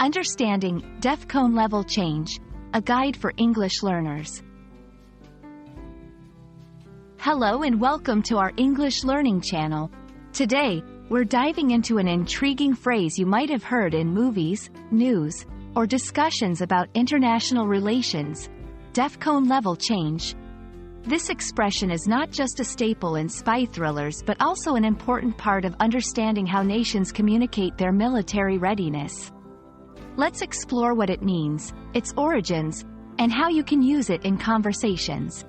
Understanding Defcon Level Change, a guide for English learners. Hello and welcome to our English learning channel. Today, we're diving into an intriguing phrase you might have heard in movies, news, or discussions about international relations: Defcon Level Change. This expression is not just a staple in spy thrillers but also an important part of understanding how nations communicate their military readiness. Let's explore what it means, its origins, and how you can use it in conversations.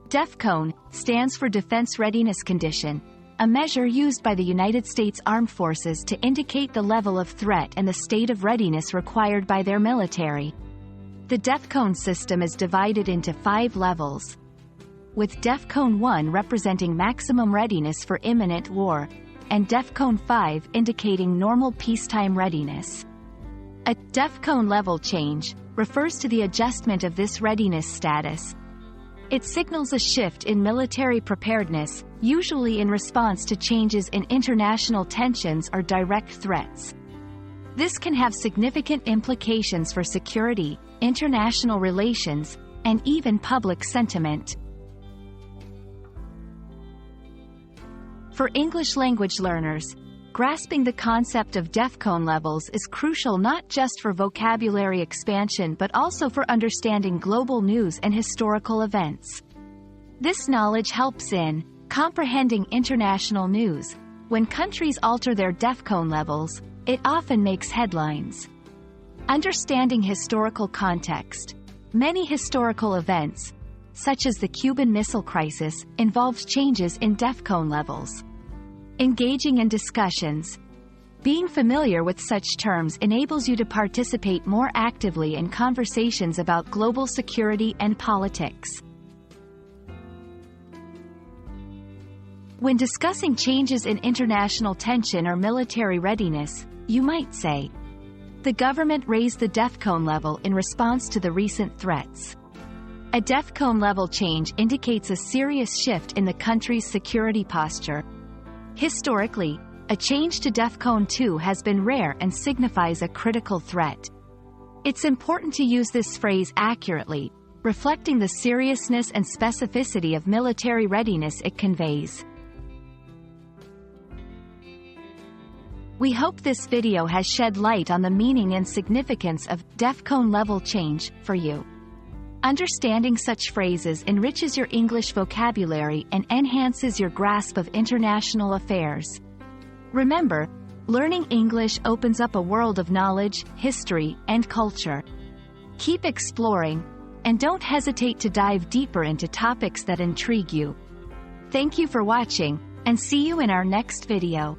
Defcon stands for Defense Readiness Condition, a measure used by the United States Armed Forces to indicate the level of threat and the state of readiness required by their military. The Defcon system is divided into 5 levels, with Defcon 1 representing maximum readiness for imminent war, and Defcon 5 indicating normal peacetime readiness. A Defcon level change refers to the adjustment of this readiness status. It signals a shift in military preparedness, usually in response to changes in international tensions or direct threats. This can have significant implications for security, international relations, and even public sentiment. For English language learners, grasping the concept of Defcon levels is crucial not just for vocabulary expansion but also for understanding global news and historical events. This knowledge helps in comprehending international news. When countries alter their Defcon levels, it often makes headlines. Understanding historical context. Many historical events, such as the Cuban Missile Crisis, involved changes in Defcon levels. Engaging in discussions. Being familiar with such terms enables you to participate more actively in conversations about global security and politics. When discussing changes in international tension or military readiness, you might say, "The government raised the Defcon level in response to the recent threats." A Defcon level change indicates a serious shift in the country's security posture. Historically, a change to Defcon 2 has been rare and signifies a critical threat. It's important to use this phrase accurately, reflecting the seriousness and specificity of military readiness it conveys. We hope this video has shed light on the meaning and significance of Defcon level change for you. Understanding such phrases enriches your English vocabulary and enhances your grasp of international affairs. Remember, learning English opens up a world of knowledge, history, and culture. Keep exploring, and don't hesitate to dive deeper into topics that intrigue you. Thank you for watching, and see you in our next video.